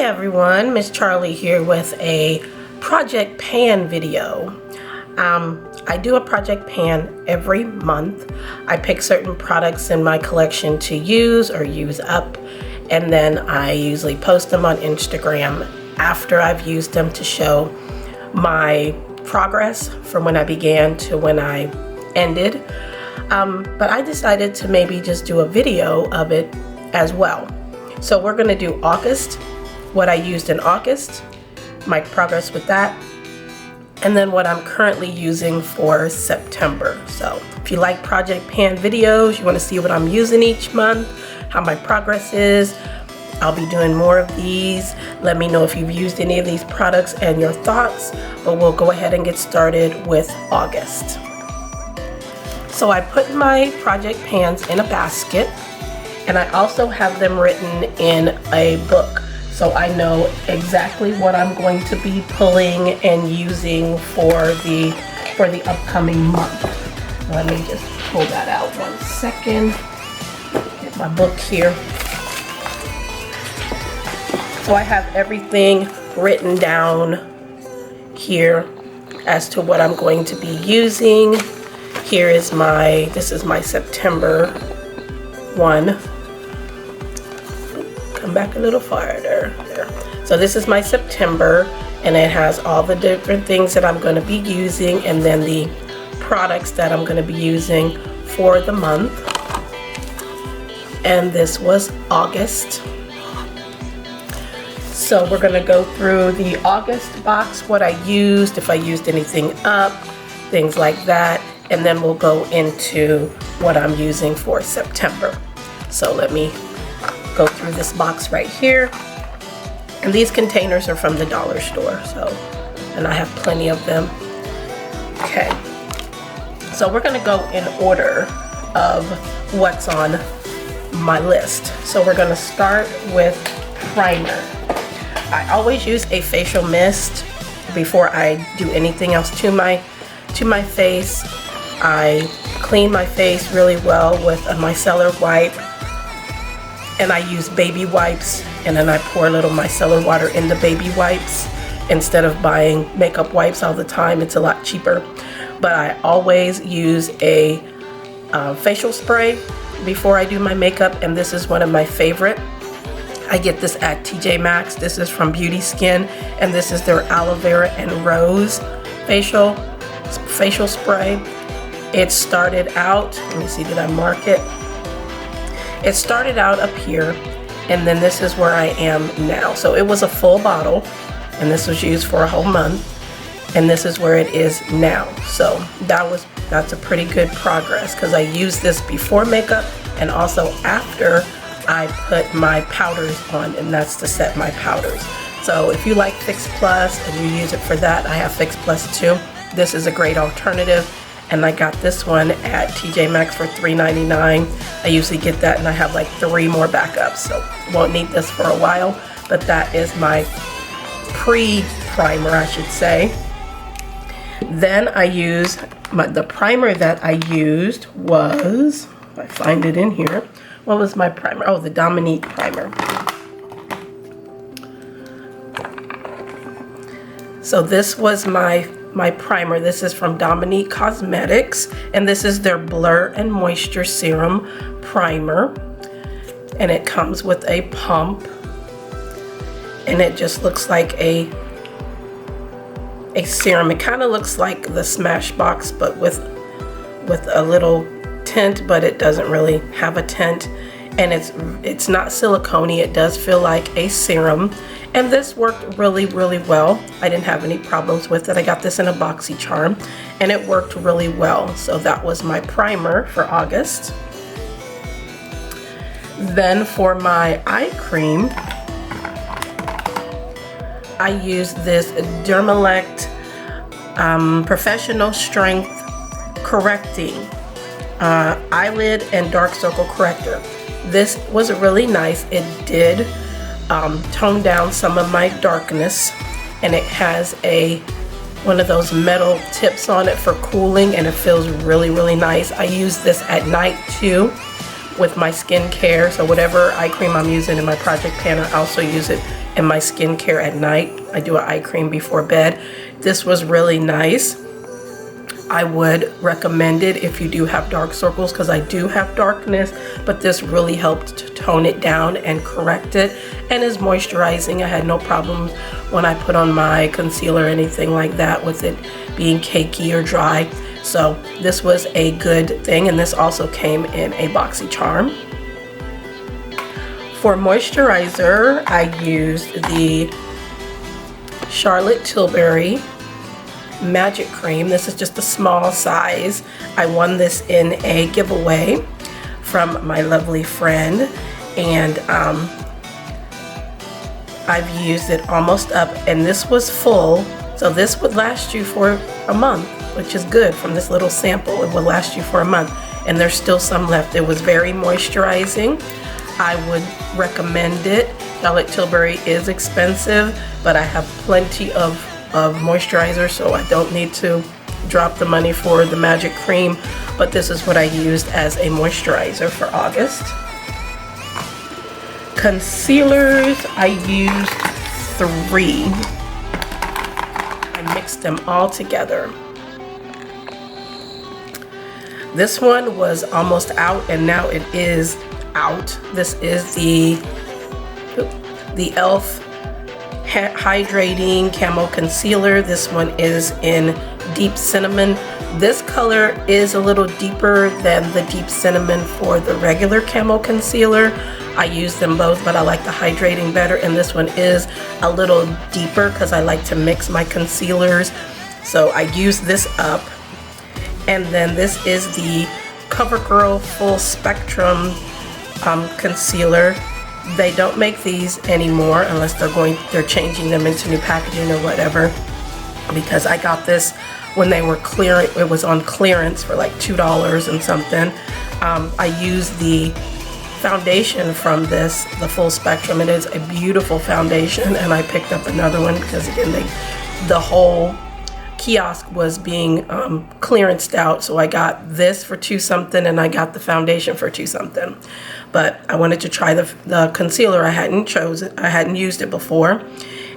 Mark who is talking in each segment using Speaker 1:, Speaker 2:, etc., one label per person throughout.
Speaker 1: everyone, Miss Charlie here with a project pan video. I do a project pan every month. I pick certain products in my collection to use or use up, and then I usually post them on Instagram after I've used them to show my progress from when I began to when I ended. But I decided to maybe just do a video of it as well. So we're gonna do August, what I used in August, my progress with that, and then what I'm currently using for September. So if you like project pan videos, you wanna see what I'm using each month, how my progress is, I'll be doing more of these. Let me know if you've used any of these products and your thoughts, but we'll go ahead and get started with August. So I put my project pans in a basket, and I also have them written in a book, so I know exactly what I'm going to be pulling and using for the upcoming month. Let me just pull that out 1 second. Get my book here. So I have everything written down here as to what I'm going to be using. Here is this is my September one. Come back a little farther. There. So this is my September, and it has all the different things that I'm going to be using, and then the products that I'm going to be using for the month. And this was August. So we're going to go through the August box, what I used, if I used anything up, things like that, and then we'll go into what I'm using for September. So let me go through this box right here, and these containers are from the dollar store, and I have plenty of them. Okay, so we're gonna go in order of what's on my list. So we're gonna start with primer. I always use a facial mist before I do anything else to my face. I clean my face really well with a micellar wipe, and I use baby wipes, and then I pour a little micellar water in the baby wipes instead of buying makeup wipes all the time. It's a lot cheaper. But I always use a facial spray before I do my makeup, and this is one of my favorite. I get this at TJ Maxx. This is from Beauty Skin, and this is their aloe vera and rose facial spray. It started out, let me see, did I mark it? It started out up here, and then this is where I am now. So it was a full bottle, and this was used for a whole month, and this is where it is now. So that's a pretty good progress, because I used this before makeup and also after I put my powders on, and that's to set my powders. So if you like Fix Plus and you use it for that, I have Fix Plus too. This is a great alternative, and I got this one at TJ Maxx for $3.99. I usually get that, and I have like 3 more backups, so won't need this for a while. But that is my pre-primer, I should say. Then I use the primer that I used was, if I find it in here, what was my primer? Oh, the Dominique primer. So this was my primer. This is from Dominique Cosmetics, and this is their Blur and Moisture Serum Primer, and it comes with a pump, and it just looks like a serum. It kind of looks like the Smashbox, but with a little tint, but it doesn't really have a tint, and it's not silicone-y. It does feel like a serum. And this worked really, really well. I didn't have any problems with it. I got this in a BoxyCharm, and it worked really well. So that was my primer for August. Then for my eye cream, I used this Dermalect Professional Strength Correcting Eyelid and Dark Circle Corrector. This was really nice. It did tone down some of my darkness, and it has one of those metal tips on it for cooling, and it feels really, really nice. I use this at night too with my skincare, so whatever eye cream I'm using in my project pan, I also use it in my skincare at night. I do an eye cream before bed. This was really nice. I would recommend it if you do have dark circles, because I do have darkness, but this really helped to tone it down and correct it, and is moisturizing. I had no problems when I put on my concealer or anything like that with it being cakey or dry. So this was a good thing, and this also came in a boxy charm. For moisturizer, I used the Charlotte Tilbury Magic Cream. This is just a small size. I won this in a giveaway from my lovely friend, and I've used it almost up, and this was full, so this would last you for a month, which is good. From this little sample, it will last you for a month, and there's still some left. It was very moisturizing. I would recommend it. Charlotte Tilbury is expensive, but I have plenty of moisturizer, so I don't need to drop the money for the Magic Cream, but this is what I used as a moisturizer for August. Concealers, I used 3. I mixed them all together. This one was almost out, and now it is out. This is the e.l.f. Hydrating Camo Concealer. This one is in Deep Cinnamon. This color is a little deeper than the Deep Cinnamon for the regular Camo Concealer. I use them both, but I like the Hydrating better, and this one is a little deeper because I like to mix my concealers. So I use this up. And then this is the CoverGirl Full Spectrum Concealer. They don't make these anymore unless they're changing them into new packaging or whatever, because I got this when they were clearing. It was on clearance for like $2 and something. I used the foundation from this, the Full Spectrum. It is a beautiful foundation, and I picked up another one because again the whole kiosk was being clearanced out, so I got this for $2 something and I got the foundation for $2 something. But I wanted to try the concealer. I hadn't used it before,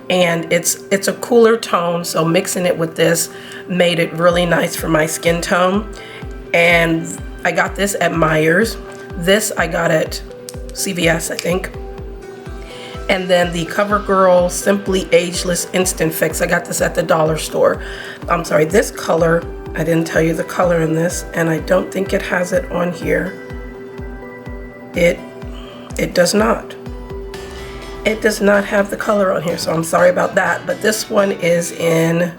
Speaker 1: and it's a cooler tone, so mixing it with this made it really nice for my skin tone. And I got this at Meijer's. This I got at CVS, I think. And then the CoverGirl Simply Ageless Instant Fix, I got this at the dollar store. I'm sorry, this color, I didn't tell you the color in this, and I don't think it has it on here. It does not. It does not have the color on here, so I'm sorry about that. But this one is in,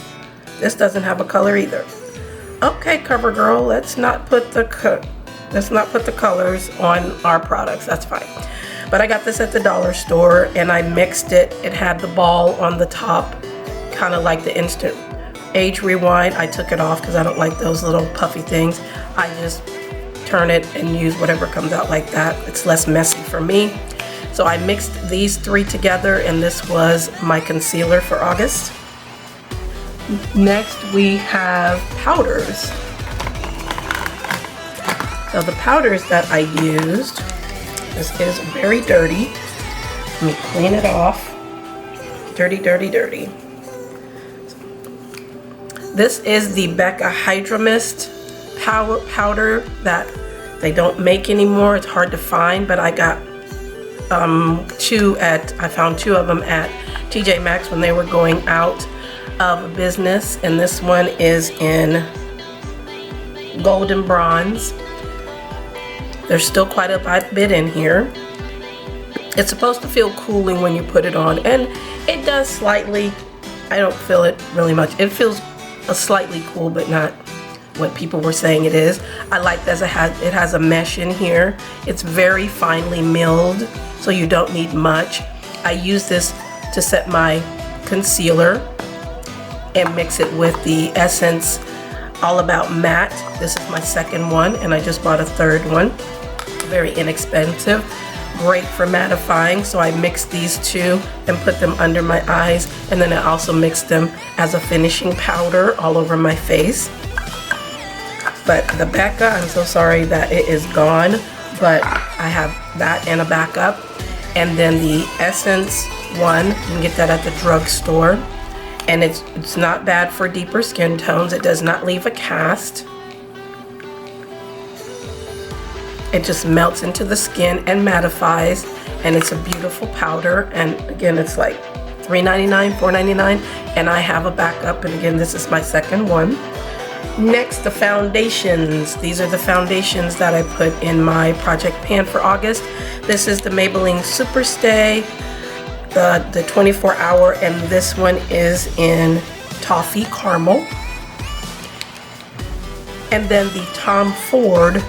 Speaker 1: this doesn't have a color either. Okay, CoverGirl, let's not put the colors on our products. That's fine. But I got this at the dollar store, and I mixed it. It had the ball on the top, kind of like the Instant Age Rewind. I took it off because I don't like those little puffy things. I just turn it and use whatever comes out like that. It's less messy for me. So I mixed these 3 together, and this was my concealer for August. Next we have powders. So the powders that I used, this is very dirty. Let me clean it off. Dirty, dirty, dirty. This is the Becca Hydra Mist powder that they don't make anymore. It's hard to find, but I got I found 2 of them at TJ Maxx when they were going out of business, and this one is in golden bronze. There's still quite a bit in here. It's supposed to feel cooling when you put it on, and it does slightly. I don't feel it really much. It feels slightly cool, but not what people were saying it is. I like that it has a mesh in here. It's very finely milled, so you don't need much. I use this to set my concealer and mix it with the Essence All About Matte. This is my second one, and I just bought a third one. Very inexpensive, great for mattifying. So I mixed these 2 and put them under my eyes, and then I also mixed them as a finishing powder all over my face. But the Becca, I'm so sorry that it is gone, but I have that and a backup. And then the Essence one. You can get that at the drugstore. And it's not bad for deeper skin tones. It does not leave a cast. It just melts into the skin and mattifies, and it's a beautiful powder. And again, it's like $3.99, $4.99, and I have a backup, and again, this is my second one. Next, the foundations. These are the foundations that I put in my project pan for August. This is the Maybelline Superstay, the 24 hour, and this one is in Toffee Caramel. And then the Tom Ford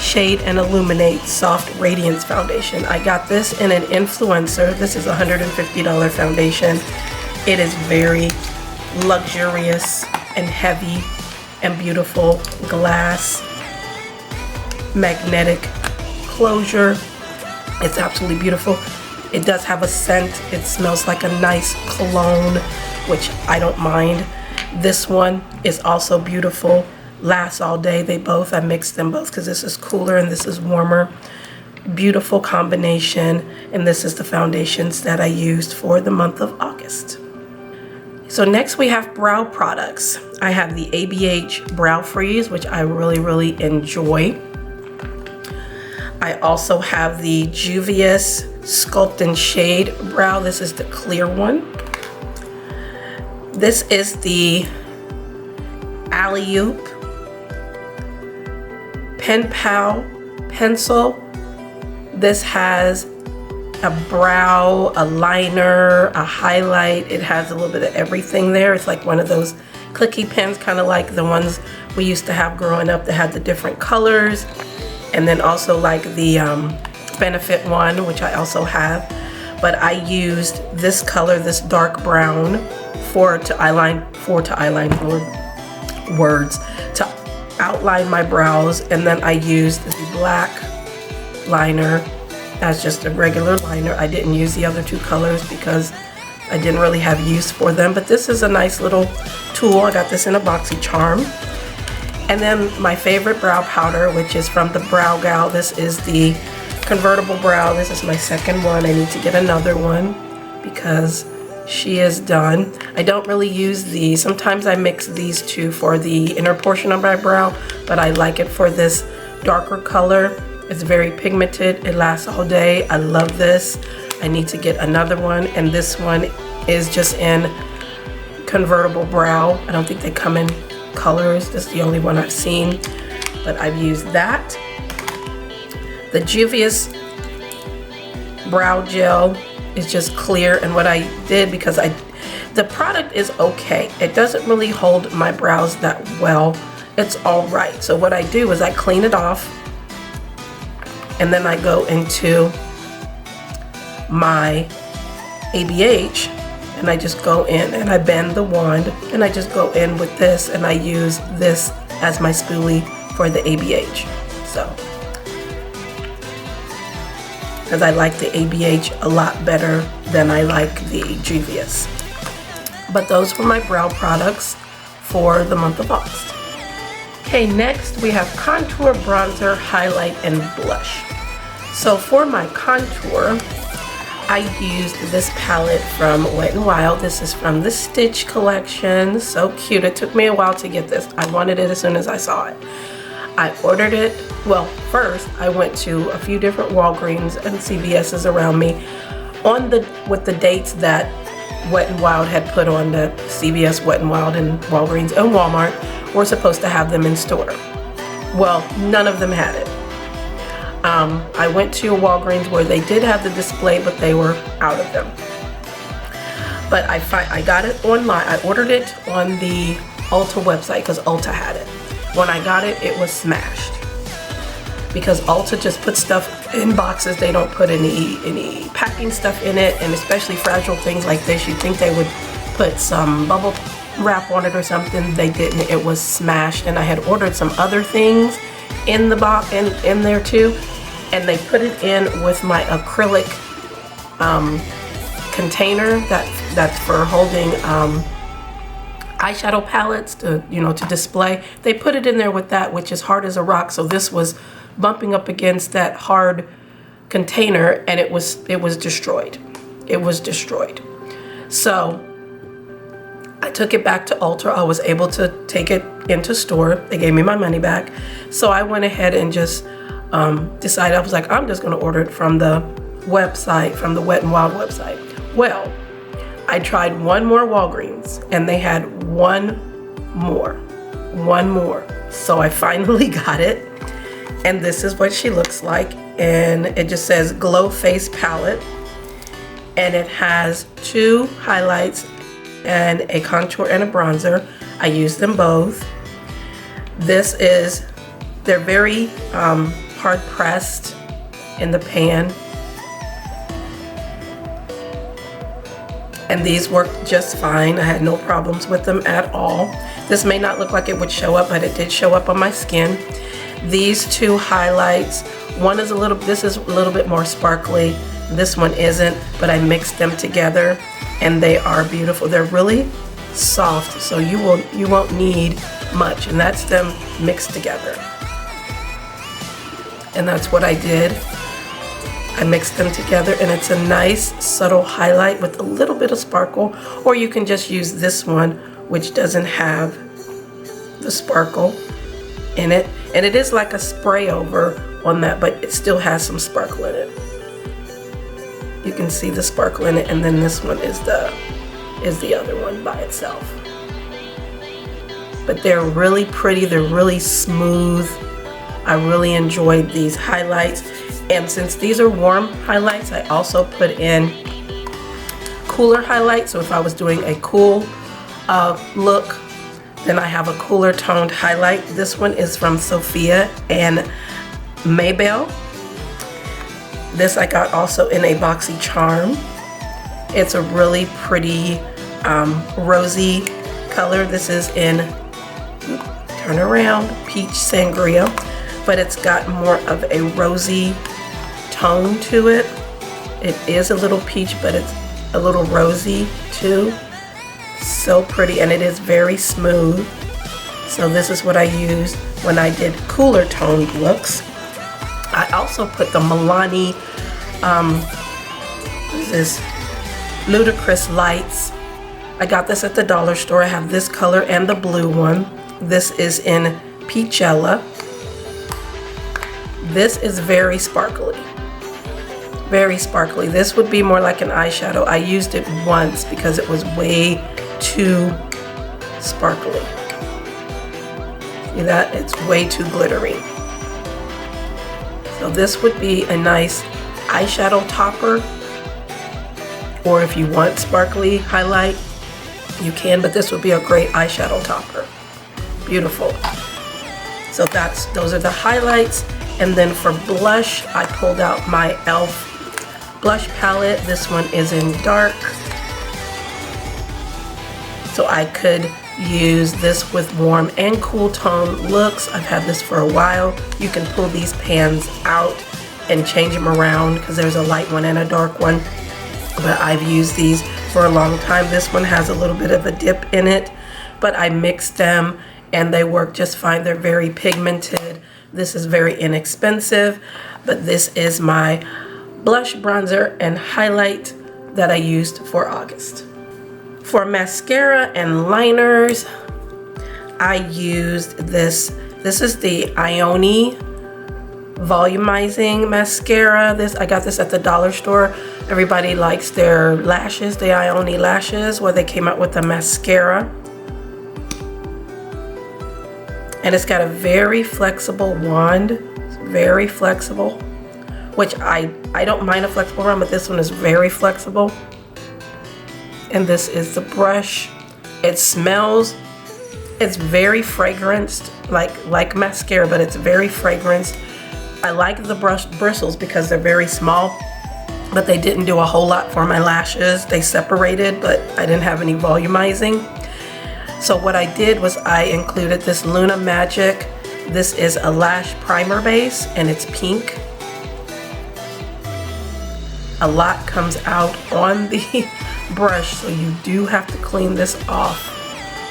Speaker 1: Shade and Illuminate Soft Radiance Foundation. I got this in an influencer. This is a $150 foundation. It is very luxurious and heavy and beautiful. Glass, magnetic closure. It's absolutely beautiful. It does have a scent. It smells like a nice cologne, which I don't mind. This one is also beautiful. Lasts all day. I mixed them both because this is cooler and this is warmer. Beautiful combination. And this is the foundations that I used for the month of August. So next we have brow products. I have the ABH Brow Freeze, which I really enjoy. I also have the Juvia's Sculpt and Shade Brow. This is the clear one. This is the Alley-oop Pen Pal pencil. This has a brow, a liner, a highlight. It has a little bit of everything there. It's like one of those clicky pens, kind of like the ones we used to have growing up that had the different colors. And then also like the Benefit one, which I also have. But I used this color, this dark brown, to outline my brows, and then I used the black liner as just a regular liner. I didn't use the other two colors because I didn't really have use for them, but this is a nice little tool. I got this in a BoxyCharm. And then my favorite brow powder, which is from the Brow Gal. This is the Convertible Brow. This is my second one. I need to get another one because she is done. I don't really use these. Sometimes I mix these two for the inner portion of my brow, but I like it for this darker color. It's very pigmented. It lasts all day. I love this. I need to get another one, and this one is just in Convertible Brow. I don't think they come in colors. This is the only one I've seen, but I've used that. The Juvia's Brow Gel is just clear, and what I did, because the product is okay. It doesn't really hold my brows that well. It's all right. So what I do is I clean it off, and then I go into my ABH, and I just go in and I bend the wand, and I just go in with this, and I use this as my spoolie for the ABH. So, because I like the ABH a lot better than I like the Juvia's. But those were my brow products for the month of August. Okay, next we have contour, bronzer, highlight, and blush. So for my contour, I used this palette from Wet n Wild. This is from the Stitch collection. So cute. It took me a while to get this. I wanted it as soon as I saw it. I ordered it. Well, first I went to a few different Walgreens and CVS's around me with the dates that Wet n Wild had put on. The CVS, Wet n Wild, and Walgreens and Walmart were supposed to have them in store. Well, none of them had it. I went to a Walgreens where they did have the display, but they were out of them. But I got it online. I ordered it on the Ulta website because Ulta had it. When I got it, it was smashed. Because Ulta just puts stuff in boxes. They don't put any packing stuff in it, and especially fragile things like this. You'd think they would put some bubble wrap on it or something. They didn't. It was smashed, and I had ordered some other things in the box in there too, and they put it in with my acrylic container that's for holding eyeshadow palettes to display. They put it in there with that, which is hard as a rock. So this was bumping up against that hard container, and it was destroyed. It was destroyed. So I took it back to Ulta. I was able to take it into store. They gave me my money back. So I went ahead and just decided, I was like, I'm just gonna order it from the website, from the Wet n Wild website. Well, I tried one more Walgreens and they had one more. So I finally got it. And this is what she looks like. And it just says Glow Face Palette. And it has 2 highlights and a contour and a bronzer. I use them both. They're very hard pressed in the pan. And these worked just fine. I had no problems with them at all. This may not look like it would show up, but it did show up on my skin. These 2 highlights, this is a little bit more sparkly. This one isn't, but I mixed them together and they are beautiful. They're really soft, so you won't need much, and that's them mixed together. And that's what I did. I mixed them together, and it's a nice subtle highlight with a little bit of sparkle, or you can just use this one, which doesn't have the sparkle in it. And it is like a spray over on that, but it still has some sparkle in it. You can see the sparkle in it, and then this one is the other one by itself. But they're really pretty, they're really smooth. I really enjoyed these highlights. And since these are warm highlights, I also put in cooler highlights. So if I was doing a cool look, then I have a cooler toned highlight. This one is from Sophia and Maybelle. This I got also in a boxy charm. It's a really pretty rosy color. This is in, turn around, peach sangria, but it's got more of a rosy tone to it. It is a little peach, but it's a little rosy too. So pretty, and it is very smooth. So this is what I used when I did cooler toned looks. I also put the Milani, this Ludicrous Lights. I got this at the dollar store. I have this color and the blue one. This is in Peachella. This is very sparkly. Very sparkly. This would be more like an eyeshadow. I used it once because it was way too sparkly. See that? It's way too glittery. So this would be a nice eyeshadow topper, or if you want sparkly highlight, you can, but this would be a great eyeshadow topper. Beautiful. So those are the highlights. And then for blush, I pulled out my e.l.f. blush palette. This one is in dark. So I could use this with warm and cool tone looks. I've had this for a while. You can pull these pans out and change them around because there's a light one and a dark one. But I've used these for a long time. This one has a little bit of a dip in it, but I mixed them and they work just fine. They're very pigmented. This is very inexpensive, but this is my blush, bronzer, and highlight that I used for August. For mascara and liners, I used this. This is the Ioni Volumizing Mascara. I got this at the dollar store. Everybody likes their lashes, the Ioni lashes, where they came out with a mascara. And it's got a very flexible wand. It's very flexible, which I don't mind a flexible wand, but this one is very flexible. And this is the brush. It smells, it's very fragranced, like mascara, but it's very fragranced. I like the brush bristles because they're very small, but they didn't do a whole lot for my lashes. They separated, but I didn't have any volumizing. So what I did was I included this Luna Magic. This is a lash primer base and it's pink. A lot comes out on the brush, so you do have to clean this off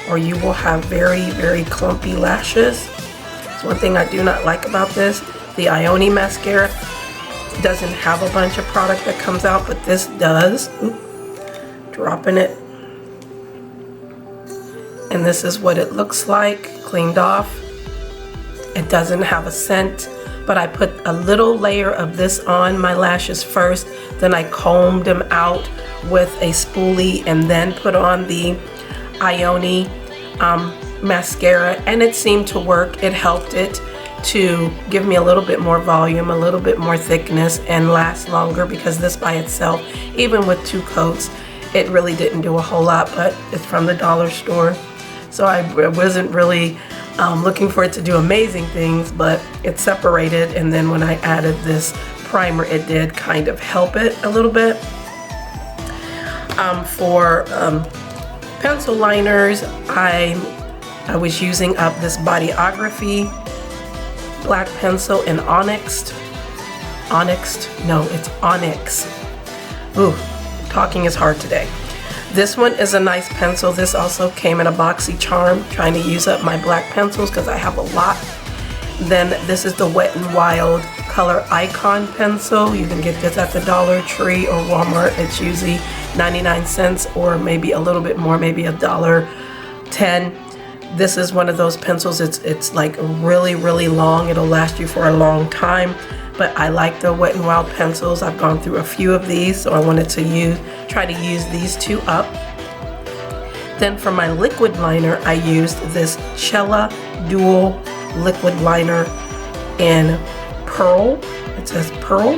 Speaker 1: or you will have very, very clumpy lashes. It's one thing I do not like about this. The Ioni mascara, doesn't have a bunch of product that comes out, but this does. Oop, dropping it. And this is what it looks like, cleaned off. It doesn't have a scent, but I put a little layer of this on my lashes first, then I combed them out with a spoolie and then put on the Ioni mascara, and it seemed to work. It helped it to give me a little bit more volume, a little bit more thickness, and last longer, because this by itself, even with 2 coats, it really didn't do a whole lot, but it's from the dollar store. So I wasn't really looking for it to do amazing things, but it separated, and then when I added this primer, it did kind of help it a little bit. For pencil liners, I was using up this Bodyography black pencil in Onyx. No, it's Onyx. Ooh, talking is hard today. This one is a nice pencil. This also came in a BoxyCharm, trying to use up my black pencils because I have a lot. Then this is the Wet n Wild Color Icon pencil. You can get this at the Dollar Tree or Walmart. It's usually 99 cents or maybe a little bit more, maybe $1.10. This is one of those pencils. It's like really, really long. It'll last you for a long time. But I like the Wet n Wild pencils. I've gone through a few of these, so I wanted to try to use these 2 up. Then for my liquid liner, I used this Cella Dual Liquid Liner in Pearl. It says Pearl.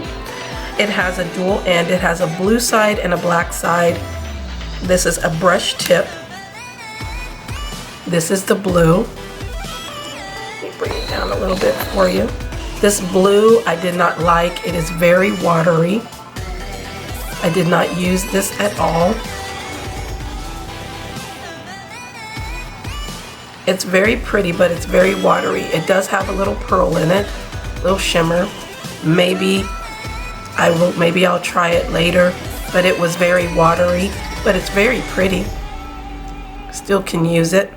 Speaker 1: It has a dual end. It has a blue side and a black side. This is a brush tip. This is the blue. Let me bring it down a little bit for you. This blue I did not like. It is very watery. I did not use this at all. It's very pretty, but it's very watery. It does have a little pearl in it, a little shimmer. Maybe I'll try it later, but it was very watery, but it's very pretty. Still can use it.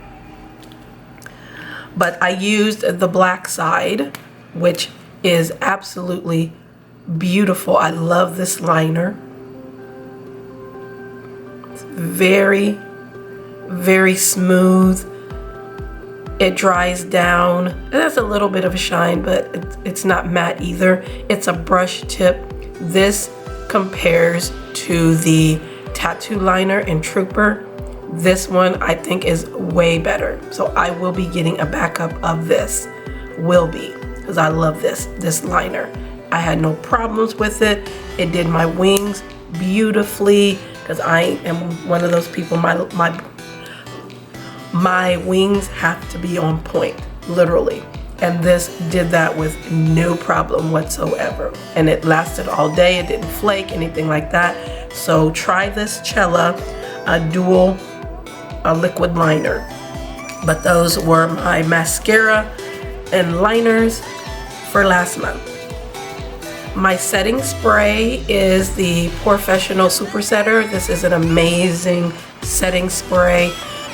Speaker 1: But I used the black side, which is absolutely beautiful. I love this liner. It's very, very smooth. It dries down. It has a little bit of a shine, but it's not matte either. It's a brush tip. This compares to the tattoo liner in Trooper. This one I think is way better. So I will be getting a backup of this. Will be, because I love this liner. I had no problems with it. It did my wings beautifully, because I am one of those people, my wings have to be on point, literally. And this did that with no problem whatsoever. And it lasted all day. It didn't flake, anything like that. So try this Cella Dual Liquid Liner. But those were my mascara and liners for last month. My setting spray is the Professional Super Setter. This is an amazing setting spray.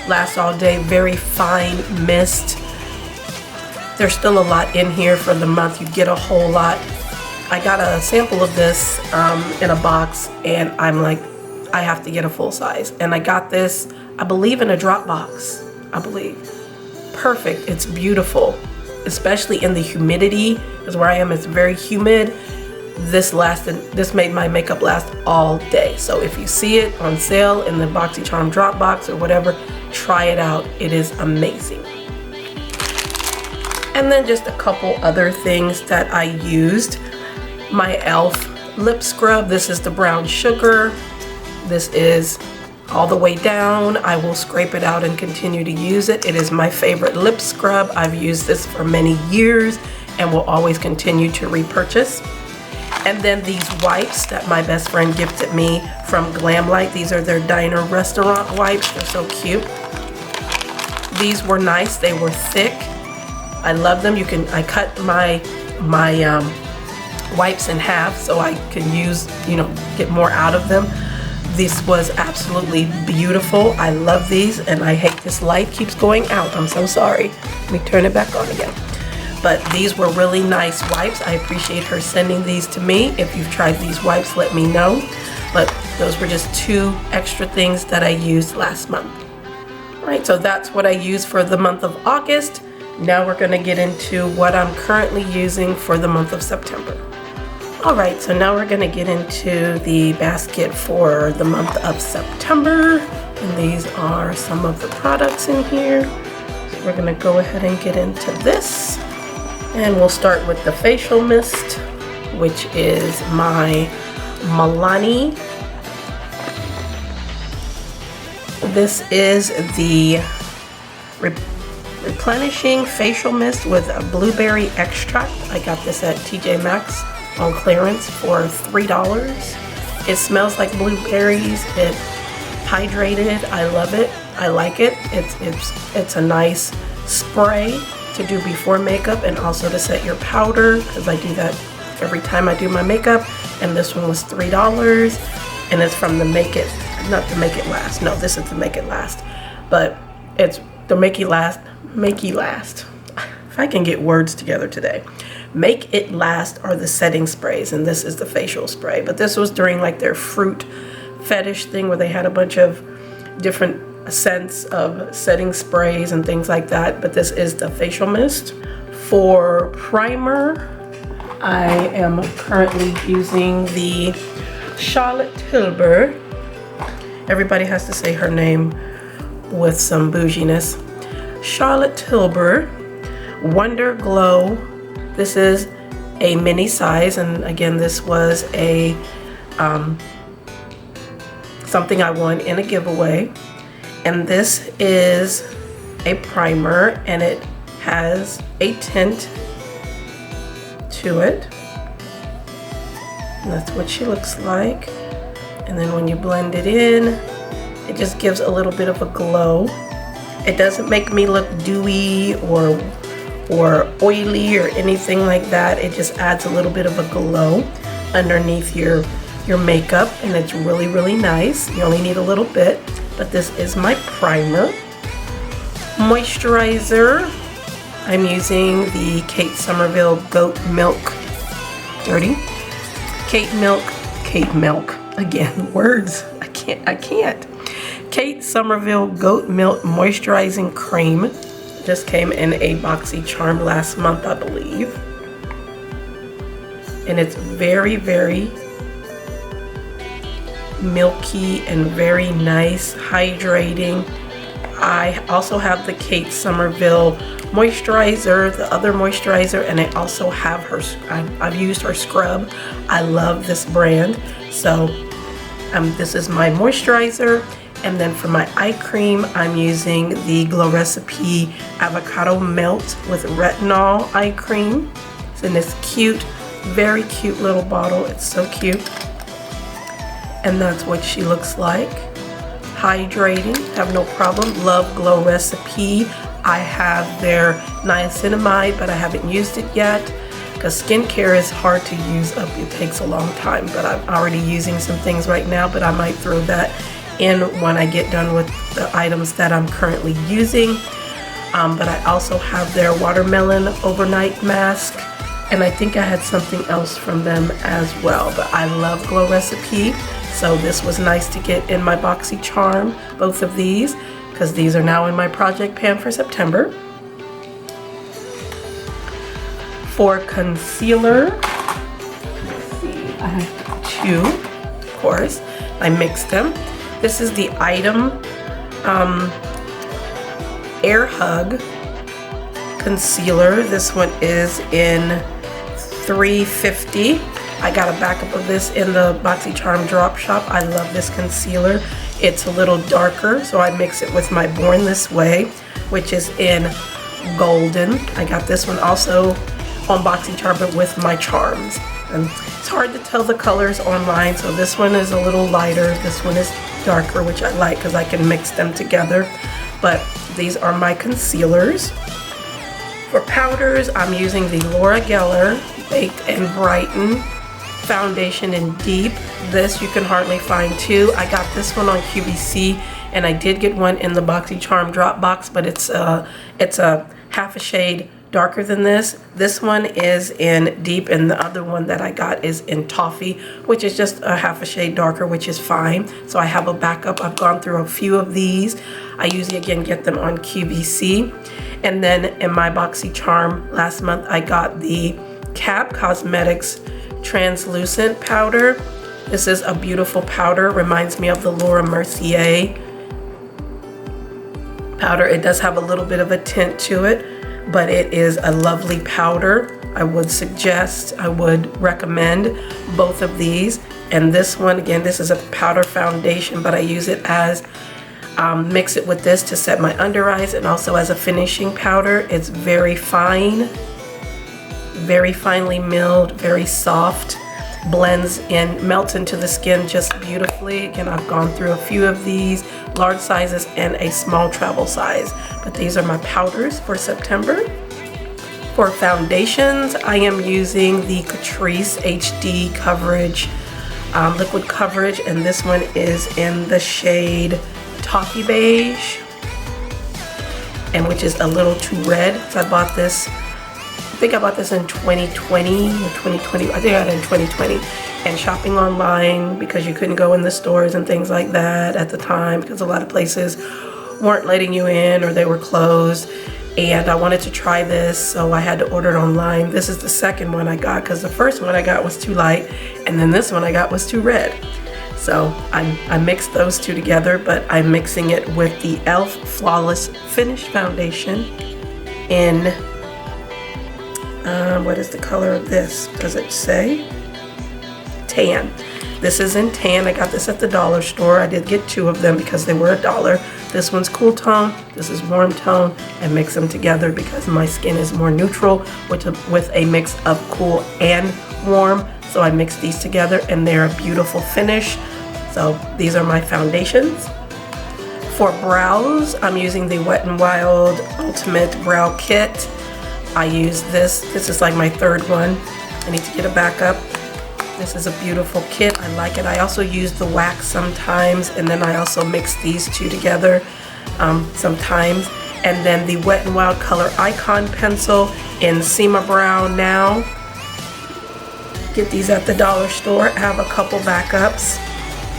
Speaker 1: Lasts all day, very fine mist. There's still a lot in here for the month. You get a whole lot. I got a sample of this in a box, and I'm like, I have to get a full size. And I got this, I believe, in a drop box, I believe. Perfect, it's beautiful, especially in the humidity, because where I am, it's very humid. This made my makeup last all day. So if you see it on sale in the BoxyCharm drop box or whatever, try it out. It is amazing. And then just a couple other things that I used. My e.l.f. lip scrub. This is the brown sugar. This is all the way down. I will scrape it out and continue to use it. It is my favorite lip scrub. I've used this for many years and will always continue to repurchase. And then these wipes that my best friend gifted me from Glamlight. These are their diner restaurant wipes. They're so cute. These were nice. They were thick. I love them. I cut my wipes in half so I can use, get more out of them. This was absolutely beautiful. I love these, and I hate this light keeps going out. I'm so sorry. Let me turn it back on again. But these were really nice wipes. I appreciate her sending these to me. If you've tried these wipes, let me know. But those were just 2 extra things that I used last month. All right, so that's what I used for the month of August. Now we're gonna get into what I'm currently using for the month of September. All right, so now we're gonna get into the basket for the month of September. And these are some of the products in here. So we're gonna go ahead and get into this. And we'll start with the facial mist, which is my Milani. This is the replenishing facial mist with a blueberry extract. I got this at TJ Maxx on clearance for $3. It smells like blueberries. It's hydrated. I love it. I like it. It's a nice spray to do before makeup and also to set your powder, because I do that every time I do my makeup. And this one was $3, and it's from the not the Make It Last. No, this is the Make It Last, but it's the Make It Last. If I can get words together today. Make It Last are the setting sprays, and this is the facial spray. But this was during like their fruit fetish thing where they had a bunch of different scents of setting sprays and things like that. But this is the facial mist. For primer, I am currently using the Charlotte Tilbury. Everybody has to say her name with some bouginess. Charlotte Tilbury Wonder Glow. This is a mini size, and again, this was a something I won in a giveaway. And this is a primer, and it has a tint to it. And that's what she looks like. And then when you blend it in, it just gives a little bit of a glow. It doesn't make me look dewy or oily or anything like that. It just adds a little bit of a glow underneath your makeup, and it's really, really nice. You only need a little bit, but this is my primer. Moisturizer, I'm using the Kate Somerville Goat Milk Dirty. Kate Milk. Again, words. I can't. Kate Somerville Goat Milk Moisturizing Cream. Just came in a BoxyCharm last month, I believe. And it's very, very milky and very nice, hydrating. I also have the Kate Somerville moisturizer, the other moisturizer, and I also have her, I've used her scrub. I love this brand. So this is my moisturizer. And then for my eye cream, I'm using the Glow Recipe Avocado Melt with Retinol eye cream. It's in this cute, very cute little bottle. It's so cute. And that's what she looks like. Hydrating, have no problem. Love Glow Recipe. I have their niacinamide, but I haven't used it yet because skincare is hard to use up. It takes a long time, but I'm already using some things right now, but I might throw that in when I get done with the items that I'm currently using. But I also have their watermelon overnight mask, and I think I had something else from them as well. But I love Glow Recipe, so this was nice to get in my BoxyCharm, both of these, because these are now in my project pan for September. For concealer, let's see, I have 2, of course. I mixed them. This is the Item Air Hug Concealer. This one is in $3.50. I got a backup of this in the BoxyCharm drop shop. I love this concealer. It's a little darker, so I mix it with my Born This Way, which is in Golden. I got this one also on BoxyCharm, but with my charms. And it's hard to tell the colors online, so this one is a little lighter. This one is darker, which I like because I can mix them together. But these are my concealers. For powders, I'm using the Laura Geller Baked and Brighten Foundation in Deep. This you can hardly find too. I got this one on QVC, and I did get one in the BoxyCharm drop box, but it's a half a shade darker than this. This one is in deep, and the other one that I got is in toffee, which is just a half a shade darker, which is fine. So I have a backup. I've gone through a few of these. I usually, again, get them on QVC. And then in my BoxyCharm last month, I got the Cap Cosmetics Translucent Powder. This is a beautiful powder. Reminds me of the Laura Mercier powder. It does have a little bit of a tint to it, but it is a lovely powder. I would suggest, I would recommend both of these. And this one, again, this is a powder foundation, but I use it as, mix it with this to set my under eyes, and also as a finishing powder. It's very fine, very finely milled, very soft, blends in, melts into the skin just beautifully. Again, I've gone through a few of these, large sizes and a small travel size. But these are my powders for September. For foundations, I am using the Catrice HD Coverage Liquid Coverage, and this one is in the shade Toffee Beige, and which is a little too red. So I bought this, I think I bought this in 2020 or 2020. I think I got it in 2020. And shopping online, because you couldn't go in the stores and things like that at the time, because a lot of places weren't letting you in or they were closed. And I wanted to try this, so I had to order it online. This is the second one I got, because the first one I got was too light, and then this one I got was too red. So I mixed those two together, but I'm mixing it with the e.l.f. Flawless Finish Foundation in, what is the color of this? Does it say? Tan. This is in tan. I got this at the dollar store. I did get two of them because they were $1. This one's cool tone, this is warm tone, and mix them together because my skin is more neutral with a mix of cool and warm. So I mix these together and they're a beautiful finish. So these are my foundations. For brows, I'm using the Wet n Wild Ultimate Brow Kit. I use this. This is like my third one. I need to get a backup. This is a beautiful kit. I like it. I also use the wax sometimes, and then I also mix these two together sometimes. And then the Wet n Wild Color Icon Pencil in Sema Brown Now. Get these at the dollar store. I have a couple backups.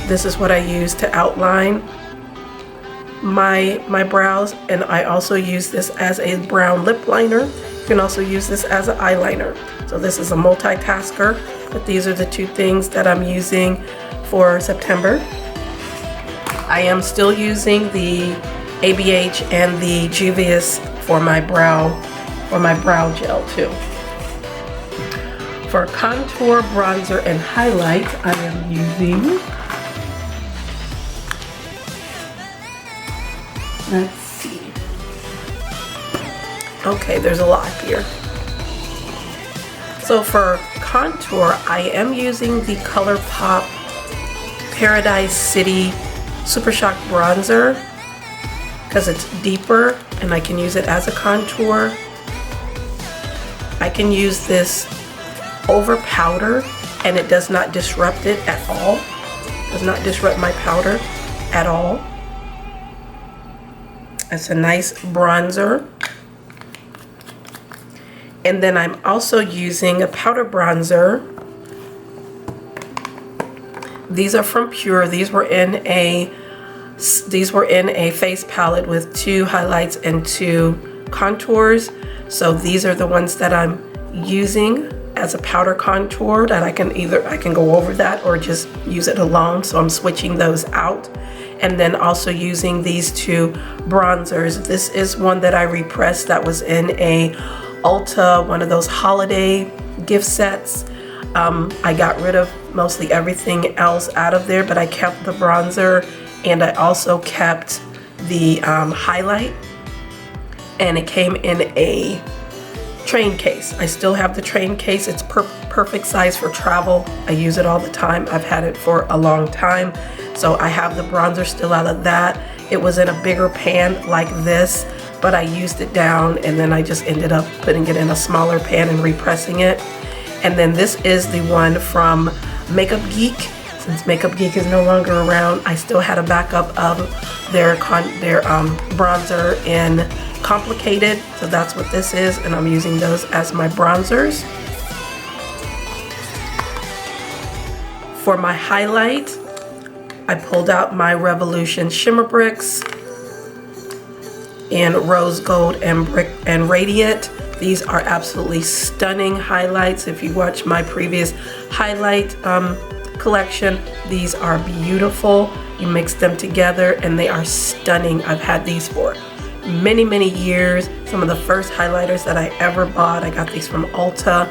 Speaker 1: This is what I use to outline my brows, and I also use this as a brown lip liner. You can also use this as an eyeliner. So this is a multitasker, but these are the two things that I'm using for September. I am still using the ABH and the Juvia's for my brow gel too. For contour, bronzer, and highlight, I am using, let's see. Okay, there's a lot here. So for contour, I am using the ColourPop Paradise City Super Shock Bronzer because it's deeper and I can use it as a contour. I can use this over powder and it does not disrupt it at all. It does not disrupt my powder at all. It's a nice bronzer. And then I'm also using a powder bronzer. These are from Pure. These were in a face palette with 2 highlights and 2 contours. So these are the ones that I'm using as a powder contour that I can go over that or just use it alone. So I'm switching those out. And then also using these 2 bronzers. This is one that I repressed that was in a Ulta, one of those holiday gift sets. I got rid of mostly everything else out of there, but I kept the bronzer and I also kept the highlight, and it came in a train case. I still have the train case. It's perfect size for travel. I use it all the time. I've had it for a long time. So I have the bronzer still out of that. It was in a bigger pan like this, but I used it down and then I just ended up putting it in a smaller pan and repressing it. And then this is the one from Makeup Geek. Since Makeup Geek is no longer around, I still had a backup of their bronzer in complicated. So that's what this is, and I'm using those as my bronzers. For my highlight, I pulled out my Revolution Shimmer Bricks in Rose Gold and Radiant. These are absolutely stunning highlights. If you watch my previous highlight collection, these are beautiful. You mix them together and they are stunning. I've had these for many years. Some of the first highlighters that I ever bought, I got these from Ulta.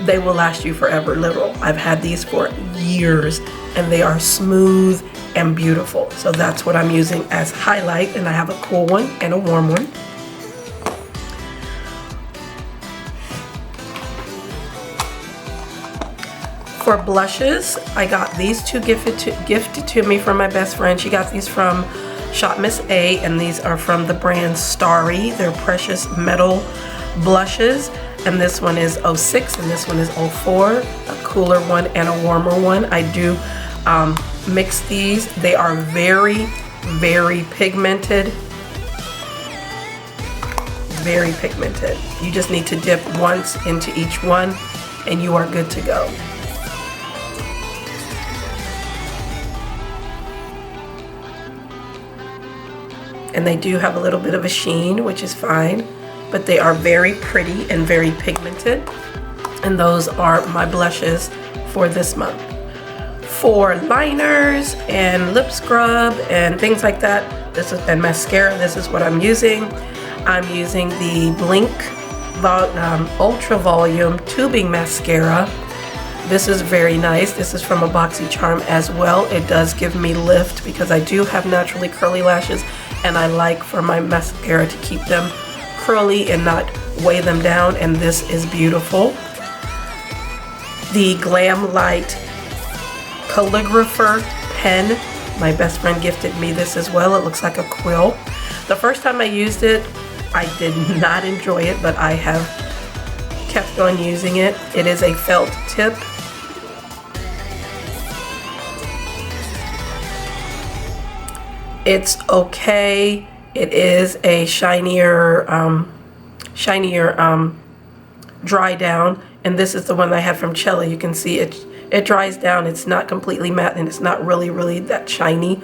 Speaker 1: They will last you forever, literal. I've had these for years and they are smooth and beautiful. So that's what I'm using as highlight, and I have a cool one and a warm one. For blushes, I got these two gifted to me from my best friend. She got these from Shop Miss A, and these are from the brand Starry. They're precious metal blushes, and this one is 06 and this one is 04, a cooler one and a warmer one. I do mix these. They are very pigmented. Very pigmented. You just need to dip once into each one and you are good to go. And they do have a little bit of a sheen, which is fine, but they are very pretty and very pigmented. And those are my blushes for this month. For liners and lip scrub and things like that, and mascara, this is what I'm using. I'm using the Blink Ultra Volume Tubing Mascara. This is very nice. This is from a BoxyCharm as well. It does give me lift because I do have naturally curly lashes, and I like for my mascara to keep them curly and not weigh them down, and this is beautiful. The Glam Light Calligrapher pen, my best friend gifted me this as well. It looks like a quill. The first time I used it, I did not enjoy it, but I have kept on using it. It is a felt tip. It's okay. It is a shinier dry down, and this is the one I had from Chella. You can see it dries down. It's not completely matte and it's not really that shiny,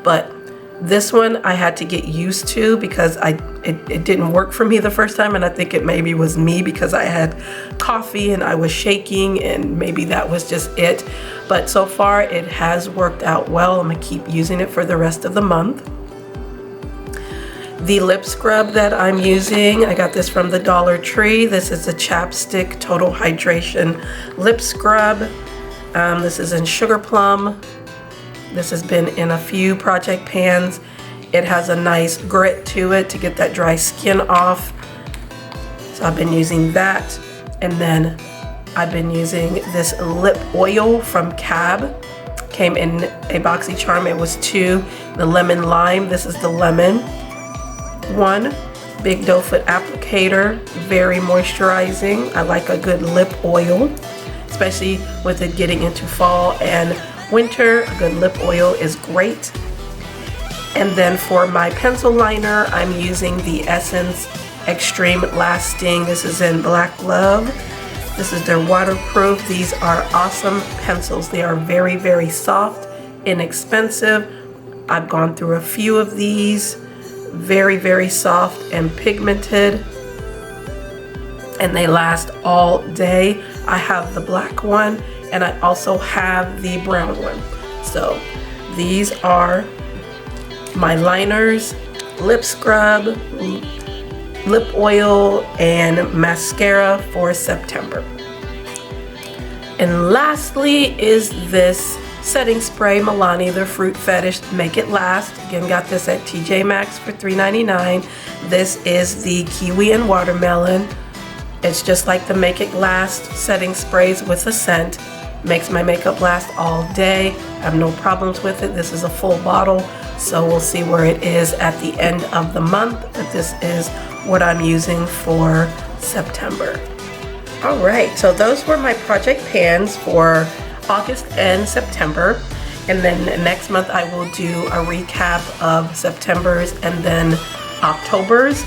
Speaker 1: but this one I had to get used to because it didn't work for me the first time, and I think it maybe was me because I had coffee and I was shaking, and maybe that was just it. But so far it has worked out well. I'm gonna keep using it for the rest of the month. The lip scrub that I'm using, I got this from the Dollar Tree. This is a Chapstick Total Hydration Lip Scrub. This is in Sugar Plum. This has been in a few project pans. It has a nice grit to it to get that dry skin off. So I've been using that. And then I've been using this lip oil from Cab. Came in a BoxyCharm. It was 2. The lemon lime. This is the lemon one. Big doe foot applicator. Very moisturizing. I like a good lip oil, especially with it getting into fall and winter. A good lip oil is great. And then for my pencil liner, I'm using the Essence Extreme Lasting. This is in Black Love. This is their waterproof. These are awesome pencils. They are very soft, inexpensive. I've gone through a few of these. Very soft and pigmented, and they last all day. I have the black one and I also have the brown one. So these are my liners, lip scrub, lip oil, and mascara for September. And lastly is this setting spray, Milani, the Fruit Fetish Make It Last. Again, got this at TJ Maxx for $3.99. This is the kiwi and watermelon. It's just like the Make It Last setting sprays with a scent. Makes my makeup last all day. I have no problems with it. This is a full bottle, so we'll see where it is at the end of the month. But this is what I'm using for September. All right, so those were my project pans for August and September, and then next month I will do a recap of September's and then October's.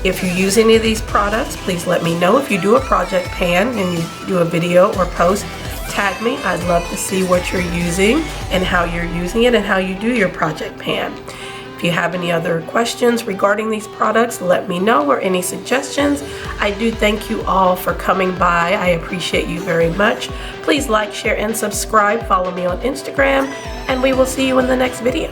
Speaker 1: If you use any of these products, please let me know. If you do a project pan and you do a video or post, tag me. I'd love to see what you're using and how you're using it and how you do your project pan. If you have any other questions regarding these products, let me know, or any suggestions. I do thank you all for coming by. I appreciate you very much. Please like, share, and subscribe. Follow me on Instagram, and we will see you in the next video.